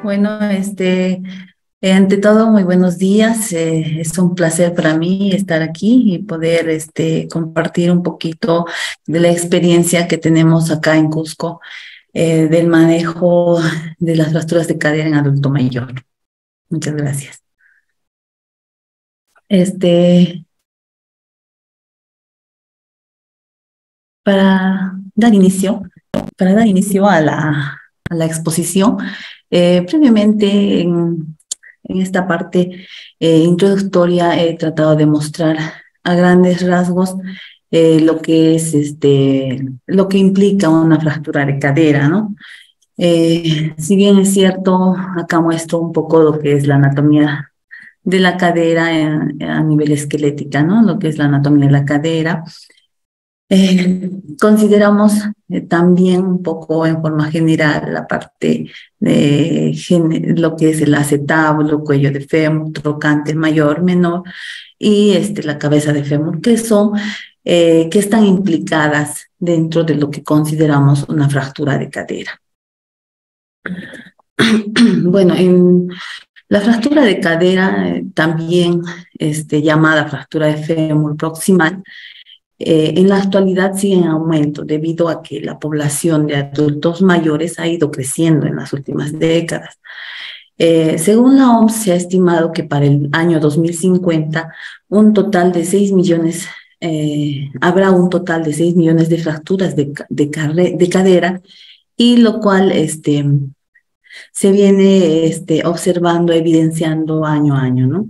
Bueno, ante todo, muy buenos días. Es un placer para mí estar aquí y poder compartir un poquito de la experiencia que tenemos acá en Cusco, del manejo de las fracturas de cadera en adulto mayor. Muchas gracias. Este, para dar inicio, a la exposición, previamente en esta parte introductoria he tratado de mostrar a grandes rasgos lo que es lo que implica una fractura de cadera, ¿no? Si bien es cierto, acá muestro un poco lo que es la anatomía de la cadera a nivel esquelética, ¿no? Lo que es la anatomía de la cadera. Consideramos también un poco en forma general la parte de lo que es el acetábulo, cuello de fémur, trocánter mayor, menor y la cabeza de fémur, que están implicadas dentro de lo que consideramos una fractura de cadera. Bueno, en la fractura de cadera, también llamada fractura de fémur proximal, en la actualidad sigue en aumento debido a que la población de adultos mayores ha ido creciendo en las últimas décadas. Según la OMS, se ha estimado que para el año 2050 un total de 6 millones, habrá un total de 6 millones de fracturas de cadera, y lo cual se viene observando, evidenciando año a año, ¿no?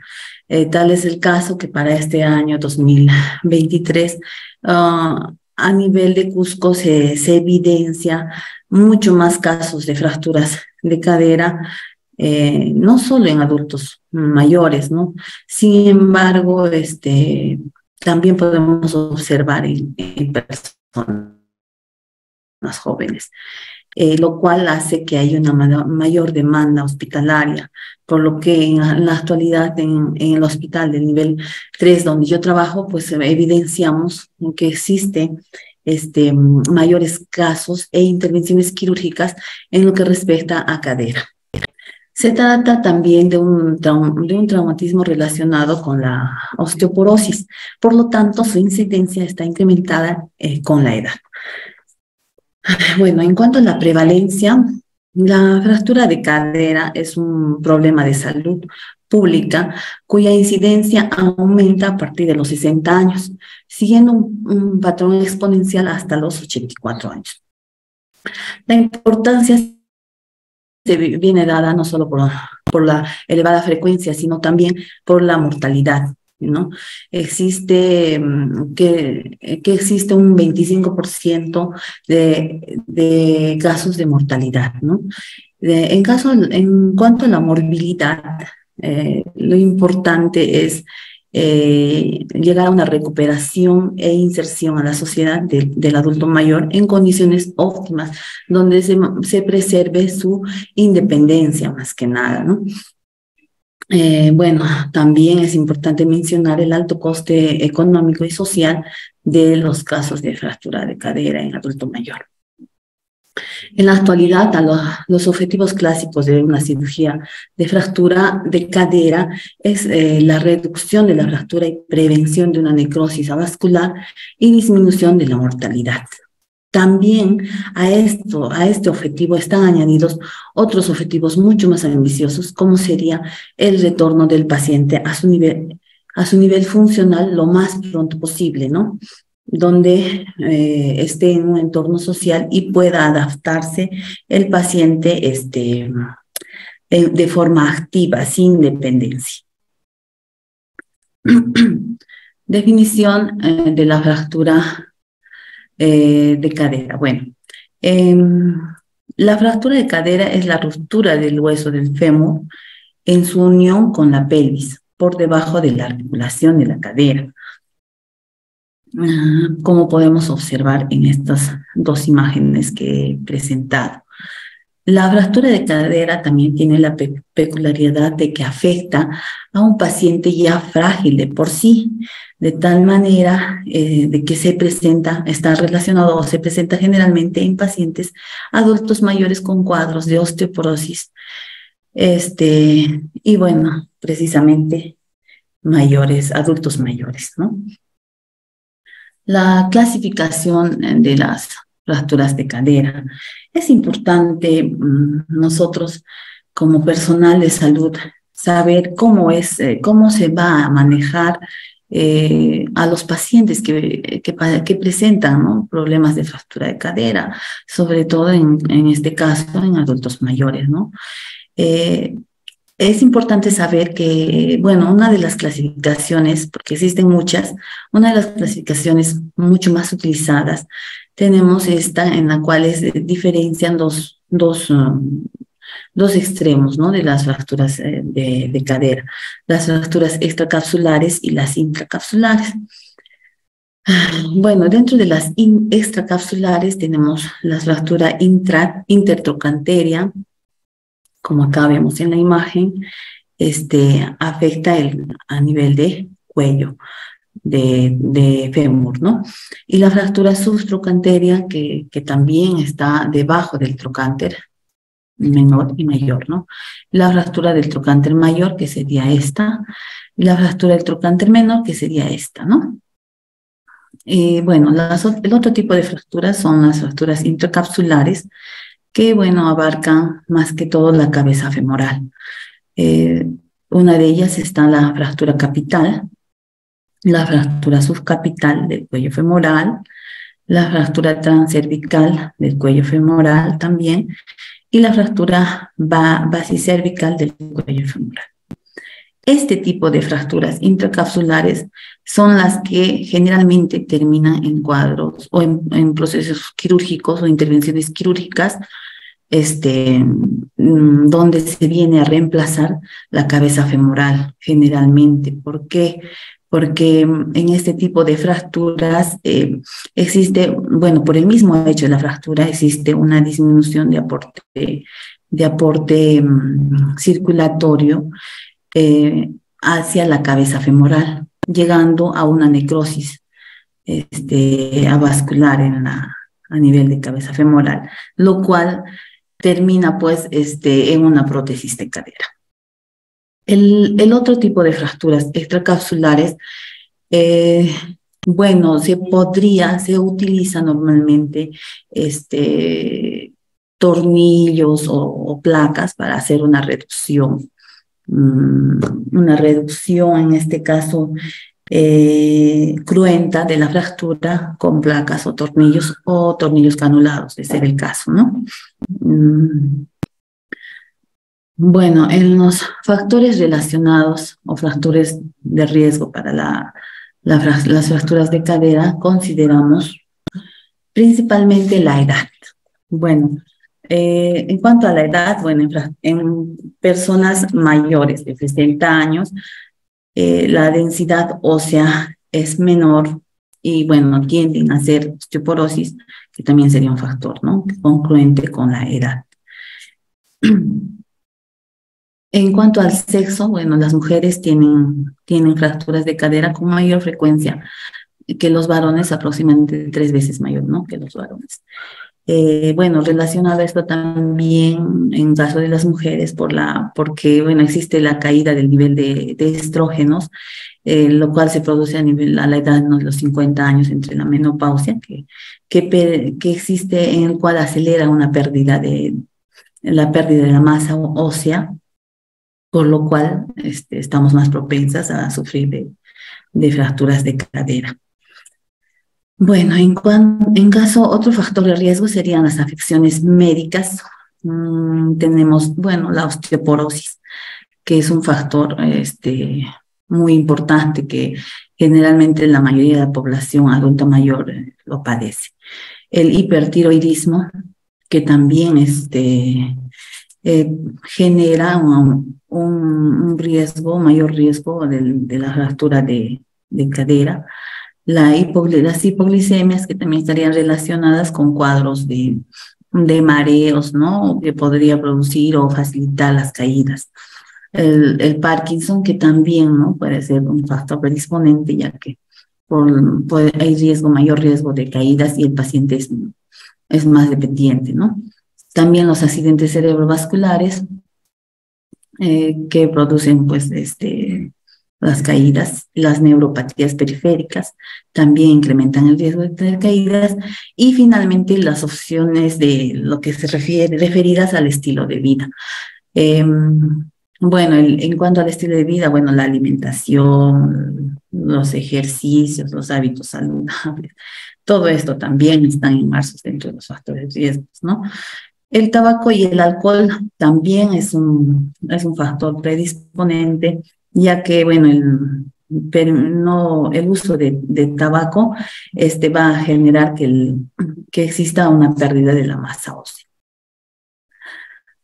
Tal es el caso que para este año 2023, a nivel de Cusco se evidencia mucho más casos de fracturas de cadera, no solo en adultos mayores, ¿no? Sin embargo, también podemos observar en personas jóvenes, lo cual hace que haya una mayor demanda hospitalaria, por lo que en la actualidad en el hospital del nivel 3 donde yo trabajo, pues evidenciamos que existe mayores casos e intervenciones quirúrgicas en lo que respecta a cadera. Se trata también de un traumatismo relacionado con la osteoporosis, por lo tanto su incidencia está incrementada con la edad. Bueno, en cuanto a la prevalencia, la fractura de cadera es un problema de salud pública cuya incidencia aumenta a partir de los 60 años, siguiendo un patrón exponencial hasta los 84 años. La importancia se viene dada no solo por la elevada frecuencia, sino también por la mortalidad, ¿no? Existe que existe un 25% de casos de mortalidad, ¿no? En cuanto a la morbilidad, lo importante es llegar a una recuperación e inserción a la sociedad del adulto mayor en condiciones óptimas, donde se preserve su independencia más que nada, ¿no? Bueno, también es importante mencionar el alto coste económico y social de los casos de fractura de cadera en adulto mayor. En la actualidad, los objetivos clásicos de una cirugía de fractura de cadera es la reducción de la fractura y prevención de una necrosis avascular y disminución de la mortalidad. También a este objetivo están añadidos otros objetivos mucho más ambiciosos, como sería el retorno del paciente a su nivel funcional lo más pronto posible, ¿no? Donde esté en un entorno social y pueda adaptarse el paciente de forma activa, sin dependencia. Definición de la fractura de cadera. Bueno, la fractura de cadera es la ruptura del hueso del fémur en su unión con la pelvis, por debajo de la articulación de la cadera, como podemos observar en estas dos imágenes que he presentado. La fractura de cadera también tiene la peculiaridad de que afecta a un paciente ya frágil de por sí, de tal manera de que está relacionado o se presenta generalmente en pacientes adultos mayores con cuadros de osteoporosis Y bueno, precisamente mayores, adultos mayores, ¿no? La clasificación de las fracturas de cadera. Es importante nosotros como personal de salud saber cómo se va a manejar a los pacientes que presentan, ¿no?, problemas de fractura de cadera, sobre todo en este caso en adultos mayores, ¿no? Eh, es importante saber que, bueno, una de las clasificaciones, porque existen muchas, una de las clasificaciones mucho más utilizadas, tenemos esta en la cual diferencian dos extremos, ¿no?, de las fracturas de cadera, las fracturas extracapsulares y las intracapsulares. Bueno, dentro de las extracapsulares tenemos la fractura intertrochanteria, como acá vemos en la imagen, afecta a nivel de cuello, de fémur, ¿no? Y la fractura subtrochanteria, que también está debajo del trocánter menor y mayor, ¿no? La fractura del trocánter mayor, que sería esta, y la fractura del trocánter menor, que sería esta, ¿no? Bueno, el otro tipo de fracturas son las fracturas intracapsulares, que, bueno, abarcan más que todo la cabeza femoral. Una de ellas está la fractura capital, la fractura subcapital del cuello femoral, la fractura transcervical del cuello femoral también, y la fractura basicervical del cuello femoral. Este tipo de fracturas intracapsulares son las que generalmente terminan en cuadros o en procesos quirúrgicos o intervenciones quirúrgicas, donde se viene a reemplazar la cabeza femoral generalmente. ¿Por qué? Porque en este tipo de fracturas existe, bueno, por el mismo hecho de la fractura, existe una disminución de aporte circulatorio hacia la cabeza femoral, llegando a una necrosis avascular a nivel de cabeza femoral, lo cual termina pues en una prótesis de cadera. El otro tipo de fracturas extracapsulares, bueno, se utiliza normalmente tornillos o placas para hacer una reducción. Una reducción, en este caso, cruenta de la fractura con placas o tornillos canulados, de ser el caso, ¿no? Bueno, en los factores relacionados o factores de riesgo para las fracturas de cadera, consideramos principalmente la edad. Bueno, en cuanto a la edad, bueno, en personas mayores de 60 años, la densidad ósea es menor y, bueno, tienden a hacer osteoporosis, que también sería un factor, ¿no?, concluente con la edad. En cuanto al sexo, bueno, las mujeres tienen fracturas de cadera con mayor frecuencia que los varones, aproximadamente 3 veces mayor, ¿no?, que los varones. Bueno, relacionado a esto también en caso de las mujeres, porque, bueno, existe la caída del nivel de estrógenos, lo cual se produce a la edad de los 50 años, entre la menopausia, que existe, en el cual acelera la pérdida de la masa ósea, por lo cual estamos más propensas a sufrir de fracturas de cadera. Bueno, en caso, otro factor de riesgo serían las afecciones médicas. Tenemos, bueno, la osteoporosis, que es un factor muy importante que generalmente la mayoría de la población adulta mayor lo padece. El hipertiroidismo, que también genera un mayor riesgo de la fractura de cadera. Las hipoglicemias, que también estarían relacionadas con cuadros de mareos, ¿no?, que podría producir o facilitar las caídas. El Parkinson, que también, ¿no?, puede ser un factor predisponente, ya que hay mayor riesgo de caídas y el paciente es más dependiente, ¿no? También los accidentes cerebrovasculares, que producen pues las caídas, las neuropatías periféricas también incrementan el riesgo de tener caídas y finalmente las opciones de lo que se refiere referidas al estilo de vida. Bueno, en cuanto al estilo de vida, bueno, la alimentación, los ejercicios, los hábitos saludables, todo esto también están inmersos dentro de los factores de riesgo, ¿no? El tabaco y el alcohol también es un factor predisponente, ya que, bueno, no, el uso de tabaco va a generar que exista una pérdida de la masa ósea.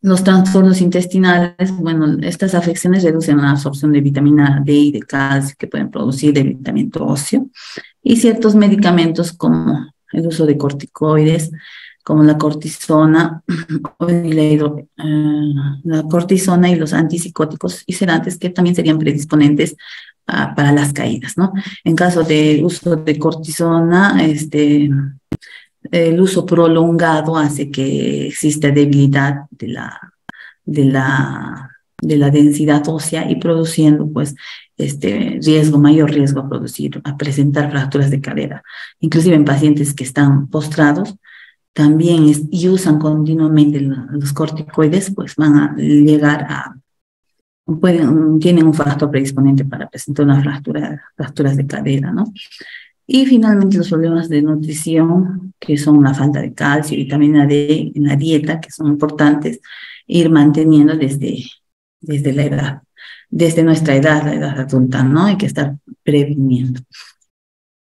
Los trastornos intestinales, bueno, estas afecciones reducen la absorción de vitamina D y de calcio que pueden producir debilitamiento óseo y ciertos medicamentos como el uso de corticoides, como la cortisona, la cortisona y los antipsicóticos y sedantes que también serían predisponentes para las caídas, ¿no? En caso de uso de cortisona, el uso prolongado hace que exista debilidad de la densidad ósea y produciendo pues mayor riesgo a presentar fracturas de cadera. Inclusive en pacientes que están postrados también y usan continuamente los corticoides, pues van a llegar tienen un factor predisponente para presentar una fracturas de cadera, ¿no? Y finalmente los problemas de nutrición, que son la falta de calcio y vitamina D en la dieta, que son importantes, ir manteniendo desde la edad, desde nuestra edad, la edad adulta, ¿no? Hay que estar previniendo.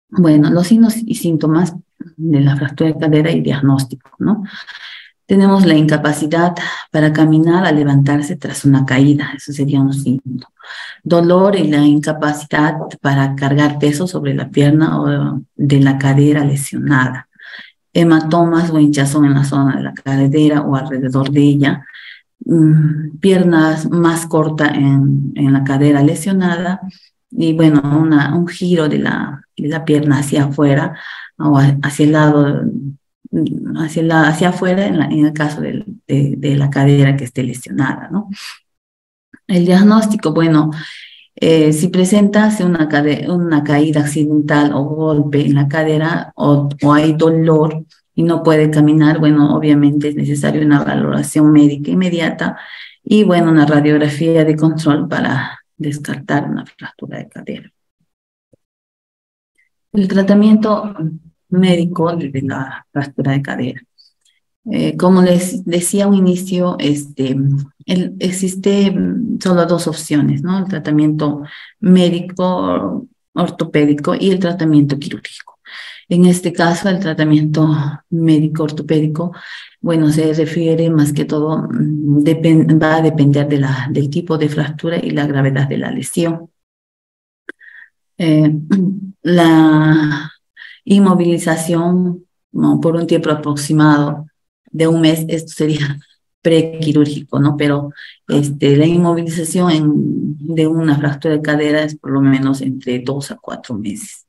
Bueno, los signos y síntomas de la fractura de cadera y diagnóstico, ¿no? Tenemos la incapacidad para caminar al levantarse tras una caída, eso sería un síntoma. Dolor y la incapacidad para cargar peso sobre la pierna o de la cadera lesionada. Hematomas o hinchazón en la zona de la cadera o alrededor de ella. Piernas más cortas en la cadera lesionada y bueno, un giro de la pierna hacia afuera o hacia el lado, hacia afuera en el caso de la cadera que esté lesionada, ¿no? El diagnóstico, bueno, si presentase una caída accidental o golpe en la cadera o hay dolor y no puede caminar, bueno, obviamente es necesaria una valoración médica inmediata y, bueno, una radiografía de control para descartar una fractura de cadera. El tratamiento médico de la fractura de cadera. Como les decía a un inicio, existe solo dos opciones, ¿no? El tratamiento médico ortopédico y el tratamiento quirúrgico. En este caso, el tratamiento médico ortopédico, bueno, se refiere más que todo, va a depender del tipo de fractura y la gravedad de la lesión. La inmovilización, ¿no?, por un tiempo aproximado de un mes, esto sería prequirúrgico, ¿no? Pero la inmovilización de una fractura de cadera es por lo menos entre 2 a 4 meses.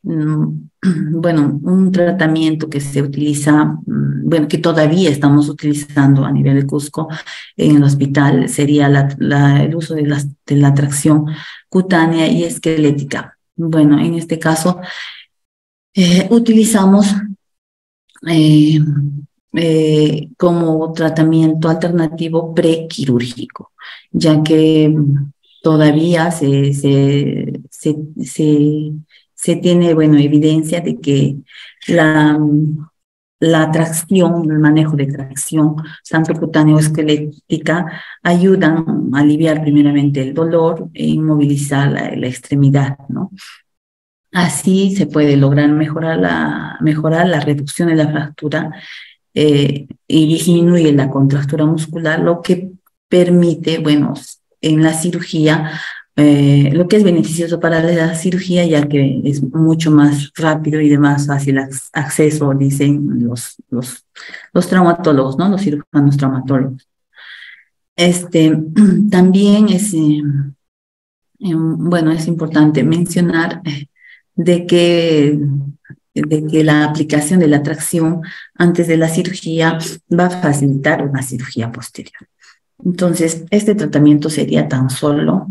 Bueno, un tratamiento que se utiliza, bueno, que todavía estamos utilizando a nivel de Cusco en el hospital, sería el uso de la tracción cutánea y esquelética. Bueno, en este caso utilizamos como tratamiento alternativo prequirúrgico, ya que todavía se tiene, bueno, evidencia de que la tracción, el manejo de tracción, tanto cutánea o esquelética, ayudan a aliviar primeramente el dolor e inmovilizar la extremidad, ¿no? Así se puede lograr mejorar la reducción de la fractura y disminuye la contractura muscular, lo que permite, bueno, en la cirugía, lo que es beneficioso para la cirugía, ya que es mucho más rápido y de más fácil acceso, dicen los traumatólogos, ¿no? Los cirujanos traumatólogos. También bueno, es importante mencionar de que la aplicación de la tracción antes de la cirugía va a facilitar una cirugía posterior. Entonces, este tratamiento sería tan solo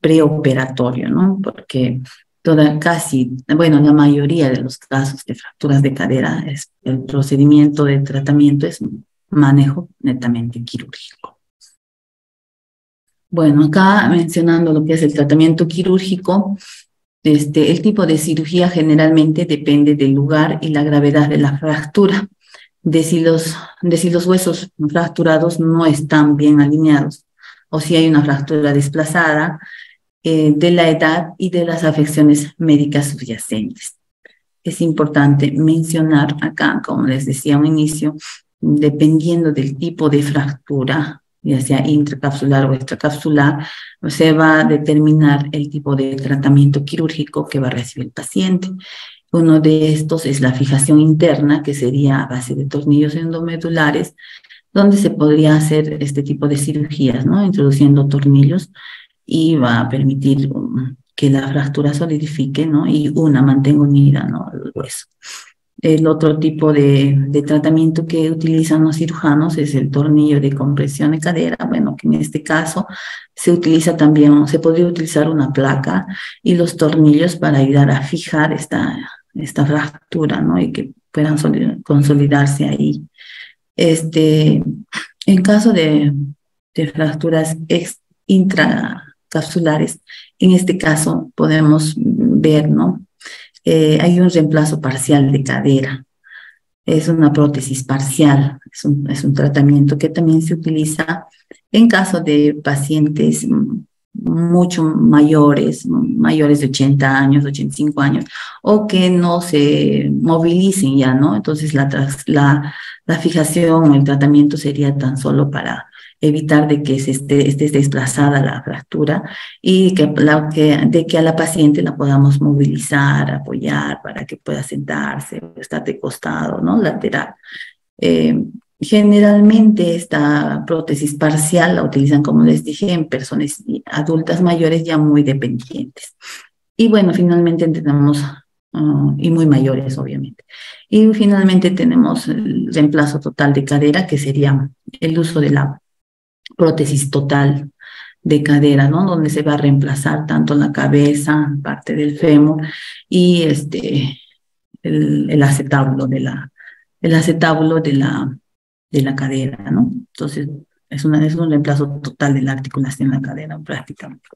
preoperatorio, ¿no? Porque la mayoría de los casos de fracturas de cadera, el procedimiento de tratamiento es manejo netamente quirúrgico. Bueno, acá mencionando lo que es el tratamiento quirúrgico, el tipo de cirugía generalmente depende del lugar y la gravedad de la fractura, de si los huesos fracturados no están bien alineados o si hay una fractura desplazada, de la edad y de las afecciones médicas subyacentes. Es importante mencionar acá, como les decía a un inicio, dependiendo del tipo de fractura, ya sea intracapsular o extracapsular, se va a determinar el tipo de tratamiento quirúrgico que va a recibir el paciente. Uno de estos es la fijación interna, que sería a base de tornillos endomedulares, donde se podría hacer este tipo de cirugías, ¿no? Introduciendo tornillos y va a permitir que la fractura solidifique, ¿no? Y mantenga unida, ¿no? El hueso. El otro tipo de tratamiento que utilizan los cirujanos es el tornillo de compresión de cadera, bueno, que en este caso se utiliza también, se podría utilizar una placa y los tornillos para ayudar a fijar esta fractura, ¿no? Y que puedan consolidarse ahí. En caso de fracturas intracapsulares, en este caso podemos ver, ¿no? Hay un reemplazo parcial de cadera. Es una prótesis parcial, es un tratamiento que también se utiliza en caso de pacientes mucho mayores de 80 años, 85 años, o que no se movilicen ya, ¿no? Entonces la fijación o el tratamiento sería tan solo para evitar de que esté desplazada la fractura y de que a la paciente la podamos movilizar, apoyar para que pueda sentarse, estar de costado, ¿no? Lateral. Generalmente esta prótesis parcial la utilizan, como les dije, en personas adultas mayores ya muy dependientes. Y bueno, finalmente tenemos, y muy mayores obviamente. Y finalmente tenemos el reemplazo total de cadera, que sería el uso de la prótesis total de cadera, ¿no? Donde se va a reemplazar tanto la cabeza, parte del fémur y el acetábulo de la cadera, ¿no? Entonces, es un reemplazo total de la articulación de la cadera prácticamente.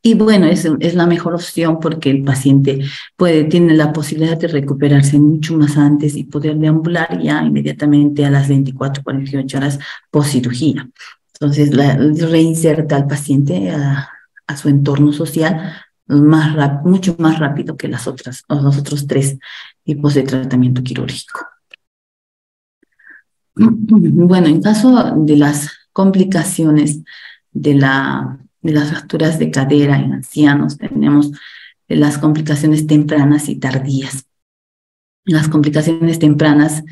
Y bueno, es la mejor opción porque el paciente tiene la posibilidad de recuperarse mucho más antes y poder deambular ya inmediatamente a las 24, 48 horas post cirugía. Entonces, reinserta al paciente a su entorno social mucho más rápido que los otros 3 tipos de tratamiento quirúrgico. Bueno, en caso de las complicaciones de las fracturas de cadera en ancianos, tenemos las complicaciones tempranas y tardías. Las complicaciones tempranas,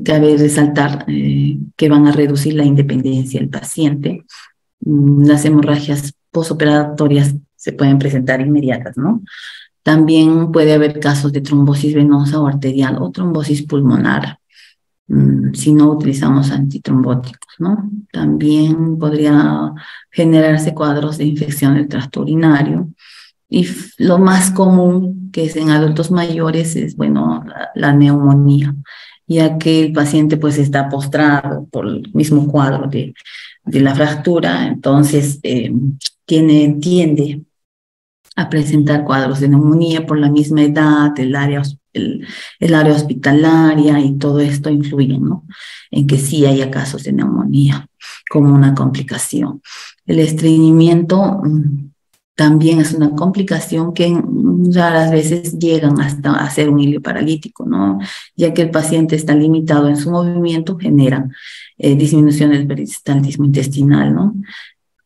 cabe resaltar que van a reducir la independencia del paciente. Las hemorragias posoperatorias se pueden presentar inmediatas, ¿no? También puede haber casos de trombosis venosa o arterial o trombosis pulmonar, si no utilizamos antitrombóticos, ¿no? También podría generarse cuadros de infección del tracto urinario. Y lo más común que es en adultos mayores es, bueno, la neumonía, ya que el paciente pues está postrado por el mismo cuadro de la fractura, entonces tiende a presentar cuadros de neumonía por la misma edad, el área hospitalaria y todo esto influye, ¿no? En que sí haya casos de neumonía como una complicación. El estreñimiento también es una complicación que raras veces llegan hasta a ser un hilio paralítico, ¿no? Ya que el paciente está limitado en su movimiento, generan disminución del peristaltismo intestinal, ¿no?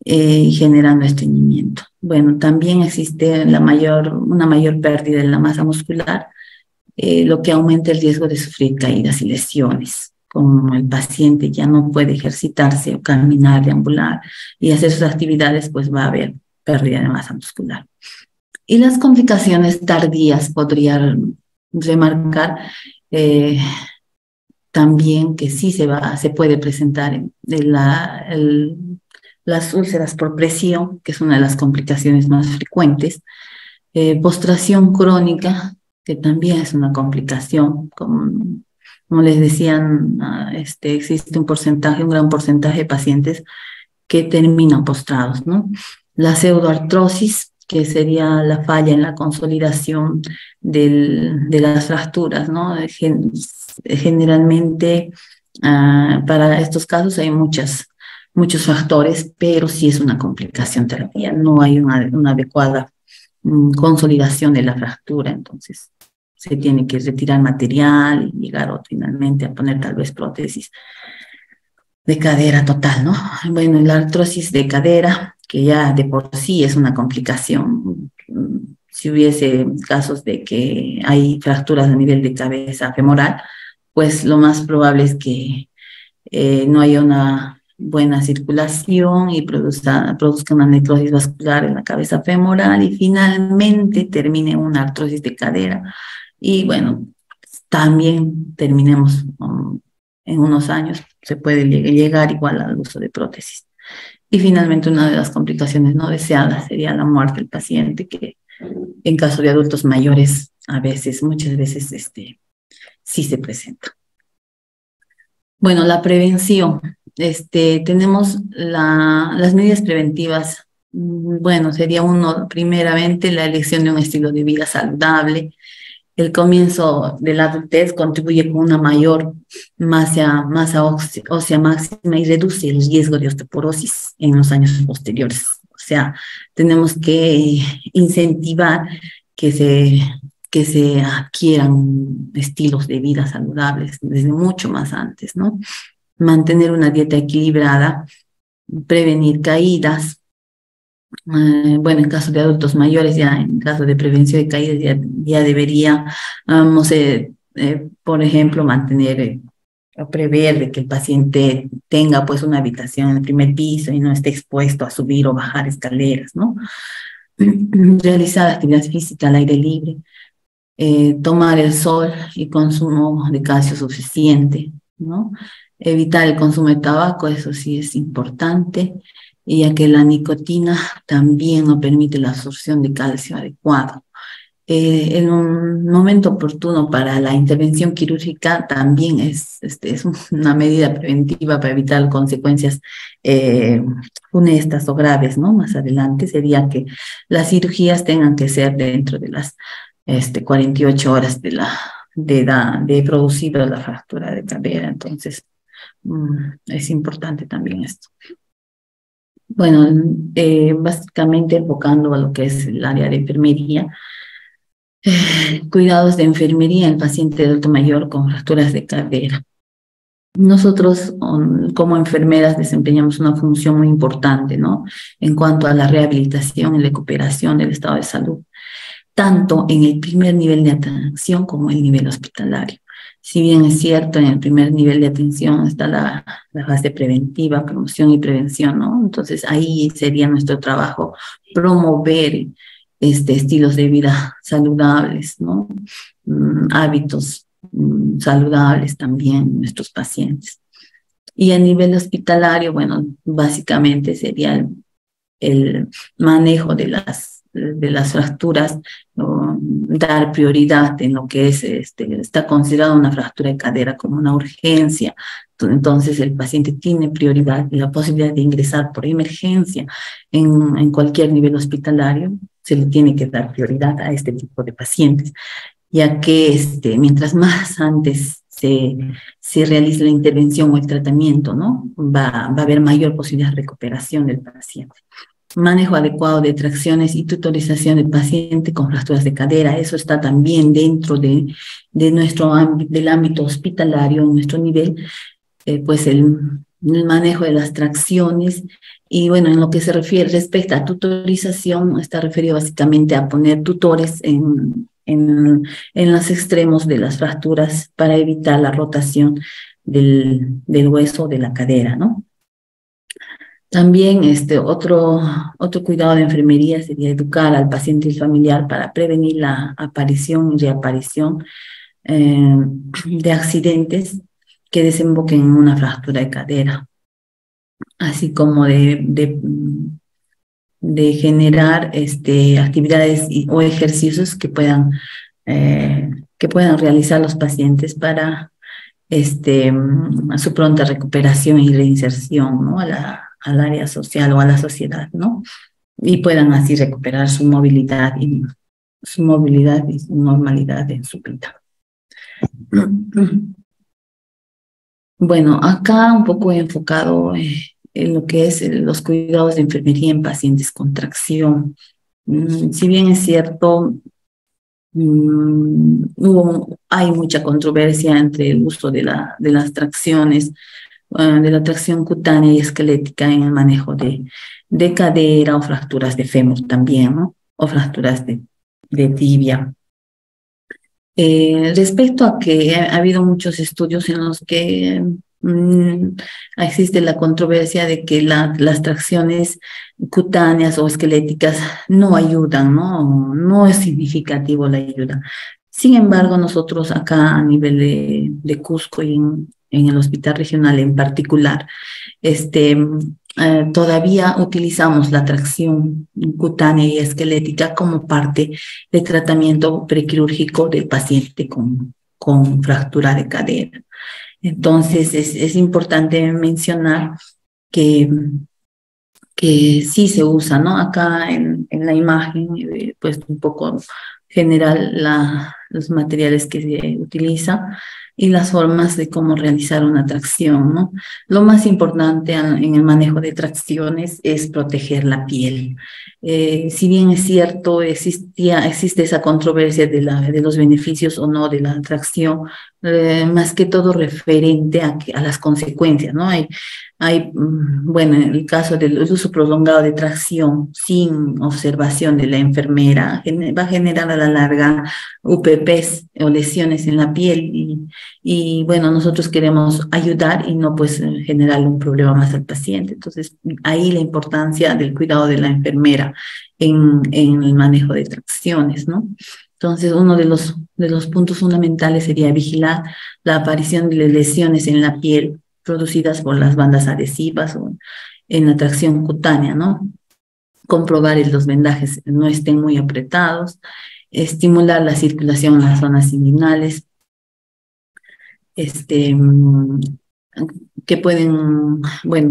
Generando estreñimiento. Bueno, también existe una mayor pérdida de la masa muscular, lo que aumenta el riesgo de sufrir caídas y lesiones. Como el paciente ya no puede ejercitarse o caminar, deambular y hacer sus actividades, pues va a haber pérdida de masa muscular. Y las complicaciones tardías podrían remarcar también que sí se puede presentar las úlceras por presión, que es una de las complicaciones más frecuentes. Postración crónica, que también es una complicación, como les decían, existe un gran porcentaje de pacientes que terminan postrados, ¿no? La pseudoartrosis, que sería la falla en la consolidación de las fracturas, ¿no? Generalmente, para estos casos hay muchos factores, pero sí es una complicación terapia, no hay una adecuada consolidación de la fractura, entonces se tiene que retirar material y llegar finalmente a poner tal vez prótesis de cadera total, ¿no? Bueno, la artrosis de cadera, que ya de por sí es una complicación. Si hubiese casos de que hay fracturas a nivel de cabeza femoral, pues lo más probable es que no haya una buena circulación y produzca una necrosis vascular en la cabeza femoral y finalmente termine una artrosis de cadera. Y bueno, también terminemos en unos años, se puede llegar igual al uso de prótesis. Y finalmente una de las complicaciones no deseadas sería la muerte del paciente, que en caso de adultos mayores muchas veces sí se presenta. Bueno, la prevención. Tenemos las medidas preventivas. Bueno, sería primeramente, la elección de un estilo de vida saludable. El comienzo de la adultez contribuye con una mayor masa ósea máxima y reduce el riesgo de osteoporosis en los años posteriores. O sea, tenemos que incentivar que se adquieran estilos de vida saludables desde mucho más antes, ¿no? Mantener una dieta equilibrada, prevenir caídas. Bueno, en caso de adultos mayores, ya en caso de prevención de caídas, ya deberíamos, por ejemplo, mantener o prever de que el paciente tenga pues una habitación en el primer piso y no esté expuesto a subir o bajar escaleras, ¿no? Realizar actividad física al aire libre, tomar el sol y consumo de calcio suficiente, ¿no? Evitar el consumo de tabaco, eso sí es importante, ya que la nicotina también no permite la absorción de calcio adecuado. En un momento oportuno para la intervención quirúrgica también es una medida preventiva para evitar consecuencias funestas o graves, ¿no? Más adelante sería que las cirugías tengan que ser dentro de las 48 horas de producido la fractura de cadera, entonces es importante también esto. Bueno, básicamente enfocando a lo que es el área de enfermería, cuidados de enfermería en paciente adulto mayor con fracturas de cadera. Nosotros como enfermeras desempeñamos una función muy importante, ¿no? En cuanto a la rehabilitación y recuperación del estado de salud, tanto en el primer nivel de atención como en el nivel hospitalario. Si bien es cierto, en el primer nivel de atención está la fase preventiva, promoción y prevención, ¿no? Entonces ahí sería nuestro trabajo promover estilos de vida saludables, ¿no? Hábitos saludables también en nuestros pacientes. Y a nivel hospitalario, bueno, básicamente sería el manejo de las fracturas, dar prioridad en lo que está considerada una fractura de cadera como una urgencia. Entonces el paciente tiene prioridad y la posibilidad de ingresar por emergencia en cualquier nivel hospitalario. Se le tiene que dar prioridad a este tipo de pacientes, ya que mientras más antes se realice la intervención o el tratamiento, ¿no? Va a haber mayor posibilidad de recuperación del paciente. Manejo adecuado de tracciones y tutorización del paciente con fracturas de cadera, eso está también dentro del ámbito hospitalario, en nuestro nivel, pues el manejo de las tracciones. Y bueno, en lo que se refiere respecto a tutorización, está referido básicamente a poner tutores en los extremos de las fracturas para evitar la rotación del hueso de la cadera, ¿no? También otro cuidado de enfermería sería educar al paciente y familiar para prevenir la aparición y reaparición de accidentes que desemboquen en una fractura de cadera, así como de generar actividades o ejercicios que puedan realizar los pacientes para su pronta recuperación y reinserción, ¿no? Al área social o a la sociedad, ¿no? Y puedan así recuperar su movilidad y su normalidad en su vida. Bueno, acá un poco enfocado en lo que es los cuidados de enfermería en pacientes con tracción. Si bien es cierto, hay mucha controversia entre el uso de las tracciones, de la tracción cutánea y esquelética en el manejo de cadera o fracturas de fémur también, ¿no? O fracturas de tibia. Respecto a que ha habido muchos estudios en los que existe la controversia de que las tracciones cutáneas o esqueléticas no ayudan, ¿no? No es significativo la ayuda. Sin embargo, nosotros acá a nivel de Cusco y en el hospital regional en particular, todavía utilizamos la tracción cutánea y esquelética como parte del tratamiento prequirúrgico del paciente con fractura de cadera. Entonces, es importante mencionar que, que sí se usa, ¿no? Acá en la imagen, pues un poco general los materiales que se utiliza y las formas de cómo realizar una tracción, ¿no? Lo más importante en el manejo de tracciones es proteger la piel. Si bien es cierto, existe esa controversia de los beneficios o no de la tracción, más que todo referente a las consecuencias, ¿no? Bueno, en el caso del uso prolongado de tracción sin observación de la enfermera, va a generar a la larga UPPs o lesiones en la piel y bueno, nosotros queremos ayudar y no pues generar un problema más al paciente. Entonces, ahí la importancia del cuidado de la enfermera en el manejo de tracciones, ¿no? Entonces, uno de los puntos fundamentales sería vigilar la aparición de lesiones en la piel producidas por las bandas adhesivas o en la tracción cutánea, ¿no? Comprobar que los vendajes no estén muy apretados, estimular la circulación en las zonas inguinales, que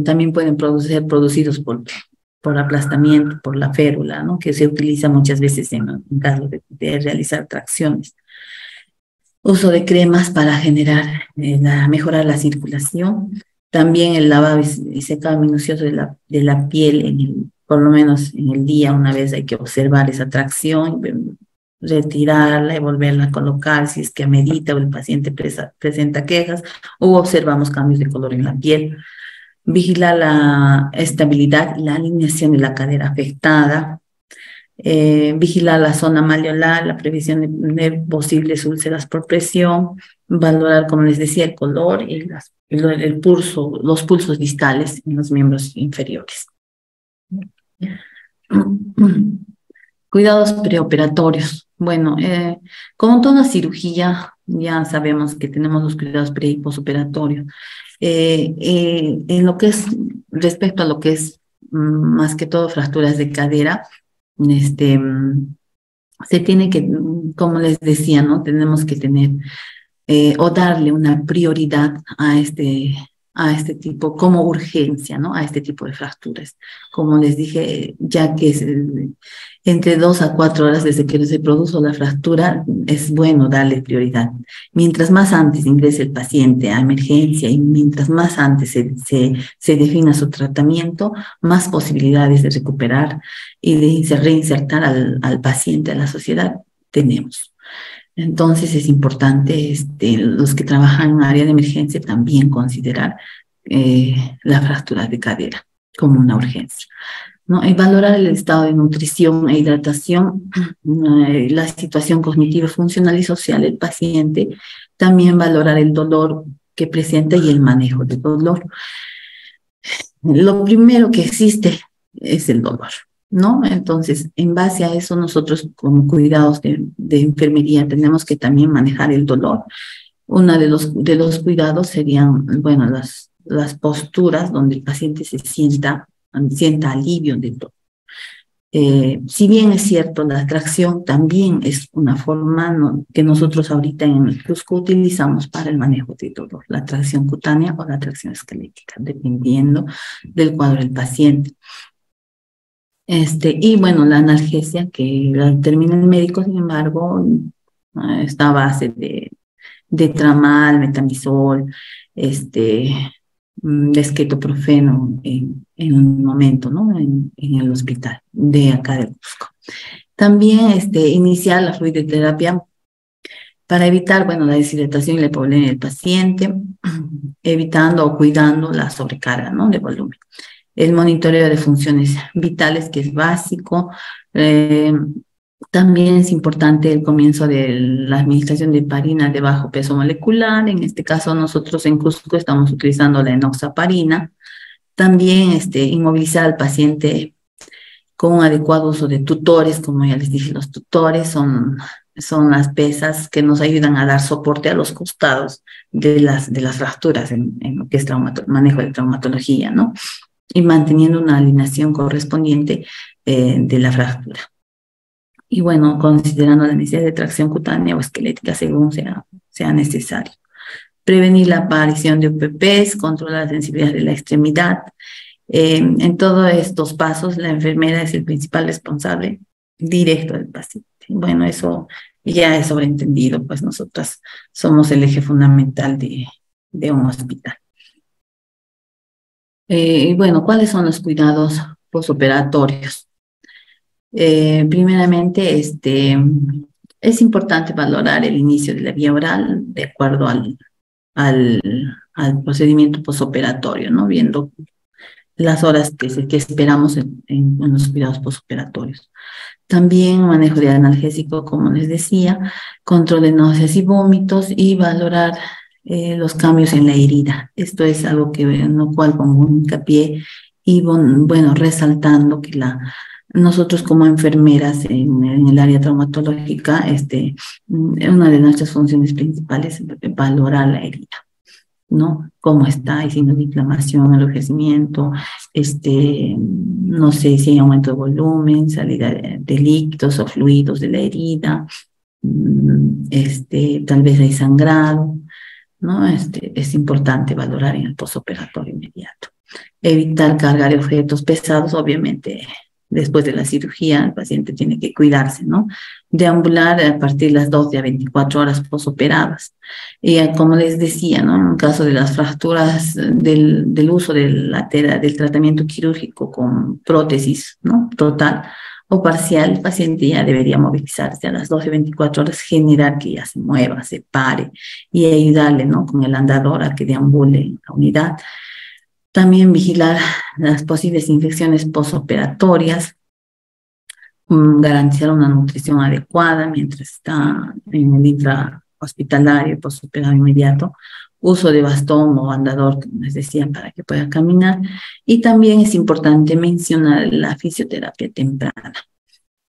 también pueden ser producidos por aplastamiento, por la férula, ¿no? Que se utiliza muchas veces en caso de realizar tracciones. Uso de cremas para mejorar la circulación. También el lavado y secado minucioso de la piel, por lo menos en el día, una vez hay que observar esa tracción, retirarla y volverla a colocar si es que amerita o el paciente presenta quejas o observamos cambios de color en la piel. Vigilar la estabilidad y la alineación de la cadera afectada. Vigilar la zona malleolar, la previsión de posibles úlceras por presión, valorar, como les decía, el color y el pulso, los pulsos distales en los miembros inferiores. Cuidados preoperatorios. Bueno, como toda cirugía, ya sabemos que tenemos los cuidados pre y posoperatorios. En lo que es, respecto a lo que es más que todo fracturas de cadera, se tiene que, como les decía, ¿no? Tenemos que tener o darle una prioridad a este tipo, como urgencia, ¿no? A este tipo de fracturas. Como les dije, ya que es entre 2 a 4 horas desde que se produjo la fractura, es bueno darle prioridad. Mientras más antes ingrese el paciente a emergencia y mientras más antes se defina su tratamiento, más posibilidades de recuperar y de reinsertar al paciente a la sociedad tenemos. Entonces es importante los que trabajan en área de emergencia también considerar la fractura de cadera como una urgencia, ¿no? Y valorar el estado de nutrición e hidratación, la situación cognitiva, funcional y social del paciente, también valorar el dolor que presenta y el manejo del dolor. Lo primero que existe es el dolor, ¿no? Entonces, en base a eso, nosotros como cuidados de enfermería tenemos que también manejar el dolor Uno de los cuidados serían, bueno, las posturas donde el paciente sienta alivio de todo. Si bien es cierto, la tracción también es una forma que nosotros ahorita en el Cusco utilizamos para el manejo de dolor, la tracción cutánea o la tracción esquelética, dependiendo del cuadro del paciente. Y bueno, la analgesia que la determina el médico, sin embargo, está a base de tramal, metamizol, de esquetoprofeno en un momento, ¿no? En el hospital de acá de Cusco. También iniciar la fluidoterapia para evitar, bueno, la deshidratación y la hipovolemia del paciente, evitando o cuidando la sobrecarga, ¿no? De volumen. El monitoreo de funciones vitales, que es básico. También es importante el comienzo de la administración de heparina de bajo peso molecular. En este caso, nosotros en Cusco estamos utilizando la enoxaparina. También inmovilizar al paciente con un adecuado uso de tutores. Como ya les dije, los tutores son las pesas que nos ayudan a dar soporte a los costados de las fracturas en lo que es manejo de traumatología, ¿no? Y manteniendo una alineación correspondiente de la fractura. Y bueno, considerando la necesidad de tracción cutánea o esquelética según sea necesario. Prevenir la aparición de UPPs, controlar la sensibilidad de la extremidad. En todos estos pasos, la enfermera es el principal responsable directo del paciente. Bueno, eso ya es sobreentendido, pues nosotras somos el eje fundamental de un hospital. Y bueno, ¿cuáles son los cuidados posoperatorios? Primeramente, es importante valorar el inicio de la vía oral de acuerdo al procedimiento posoperatorio, ¿no? Viendo las horas que esperamos en los cuidados posoperatorios. También manejo de analgésico, como les decía, control de náuseas y vómitos y valorar los cambios en la herida. Esto es algo en lo cual pongo un hincapié y bueno, resaltando que nosotros como enfermeras en el área traumatológica, una de nuestras funciones principales es valorar la herida, ¿no? Cómo está, hay signos de inflamación, enrojecimiento, no sé si hay aumento de volumen, salida de líquidos o fluidos de la herida, tal vez hay sangrado, ¿no? Es importante valorar en el posoperatorio inmediato. Evitar cargar objetos pesados, obviamente. Después de la cirugía, el paciente tiene que cuidarse, ¿no? Deambular a partir de las 12 a 24 horas posoperadas. Y como les decía, ¿no? En caso de las fracturas del uso del tratamiento quirúrgico con prótesis, ¿no? Total o parcial, el paciente ya debería movilizarse a las 12 a 24 horas, generar que ya se mueva, se pare y ayudarle, ¿no? Con el andador a que deambule en la unidad. También vigilar las posibles infecciones posoperatorias, garantizar una nutrición adecuada mientras está en el intrahospitalario, posoperario inmediato, uso de bastón o andador, como les decía, para que pueda caminar. Y también es importante mencionar la fisioterapia temprana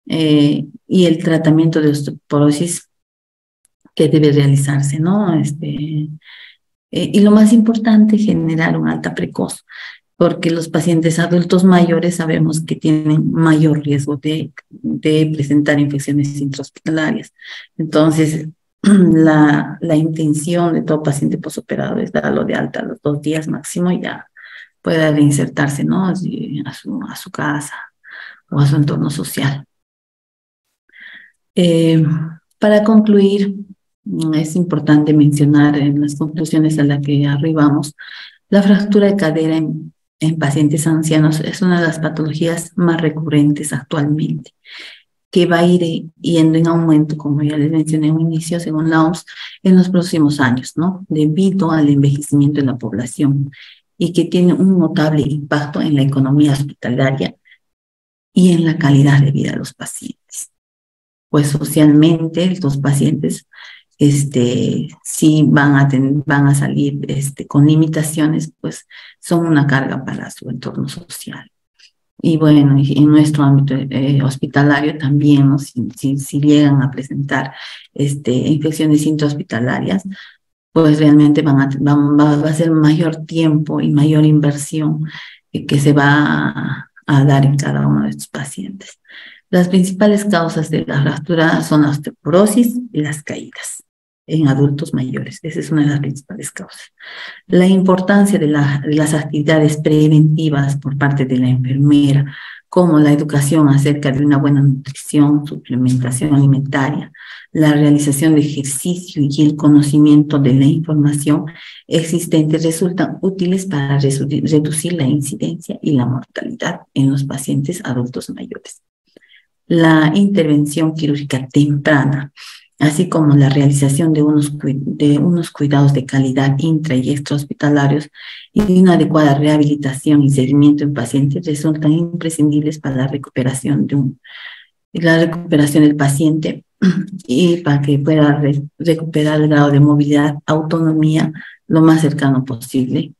y el tratamiento de osteoporosis que debe realizarse, ¿no? Y lo más importante, generar una alta precoz, porque los pacientes adultos mayores sabemos que tienen mayor riesgo de presentar infecciones intrahospitalarias. Entonces, la intención de todo paciente posoperado es darlo de alta a los 2 días máximo y ya pueda reinsertarse, ¿no? A su casa o a su entorno social. Para concluir, es importante mencionar en las conclusiones a las que arribamos, la fractura de cadera en pacientes ancianos es una de las patologías más recurrentes actualmente, que va a ir yendo en aumento, como ya les mencioné en un inicio, según la OMS, en los próximos años, ¿no? Debido al envejecimiento de la población y que tiene un notable impacto en la economía hospitalaria y en la calidad de vida de los pacientes. Pues socialmente estos pacientes si van a salir con limitaciones, pues son una carga para su entorno social. Y bueno, en nuestro ámbito hospitalario también, ¿no? Si llegan a presentar infecciones intrahospitalarias, pues realmente va a ser mayor tiempo y mayor inversión que se va a dar en cada uno de estos pacientes. Las principales causas de la fractura son la osteoporosis y las caídas en adultos mayores. Esa es una de las principales causas. La importancia de las actividades preventivas por parte de la enfermera, como la educación acerca de una buena nutrición, suplementación alimentaria, la realización de ejercicio y el conocimiento de la información existente resultan útiles para reducir la incidencia y la mortalidad en los pacientes adultos mayores. La intervención quirúrgica temprana, así como la realización de unos cuidados de calidad intra y extrahospitalarios y una adecuada rehabilitación y seguimiento en pacientes resultan imprescindibles para la recuperación del paciente y para que pueda recuperar el grado de movilidad, autonomía lo más cercano posible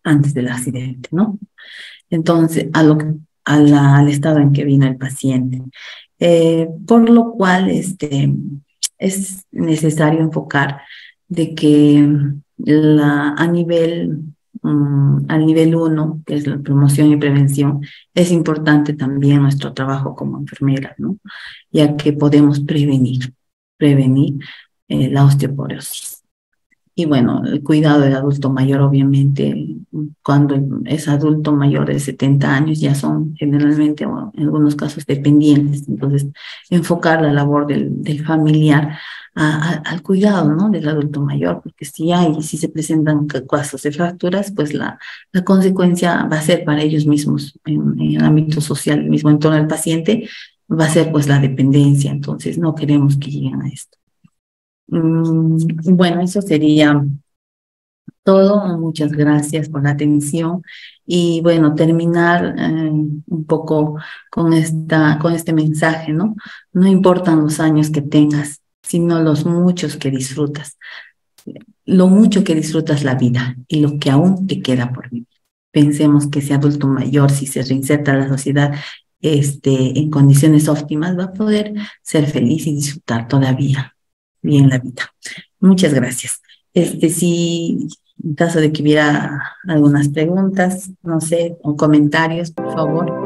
antes del accidente, ¿no? Entonces, al estado en que vino el paciente. Por lo cual es necesario enfocar de que al nivel 1, que es la promoción y prevención, es importante también nuestro trabajo como enfermeras, ¿no? Ya que podemos prevenir la osteoporosis. Y bueno, el cuidado del adulto mayor, obviamente, cuando es adulto mayor de 70 años, ya son generalmente, o en algunos casos, dependientes. Entonces, enfocar la labor del familiar al cuidado, ¿no?, del adulto mayor, porque si se presentan casos de fracturas, pues la consecuencia va a ser para ellos mismos, en el ámbito social, el mismo entorno del paciente, va a ser pues la dependencia. Entonces, no queremos que lleguen a esto. Bueno, eso sería todo. Muchas gracias por la atención. Y bueno, terminar un poco con este mensaje, ¿no? No importan los años que tengas, sino los muchos que disfrutas. Lo mucho que disfrutas la vida y lo que aún te queda por vivir. Pensemos que ese adulto mayor, si se reinserta a la sociedad en condiciones óptimas, va a poder ser feliz y disfrutar todavía bien la vida. Muchas gracias. Si en caso de que hubiera algunas preguntas, no sé, o comentarios, por favor.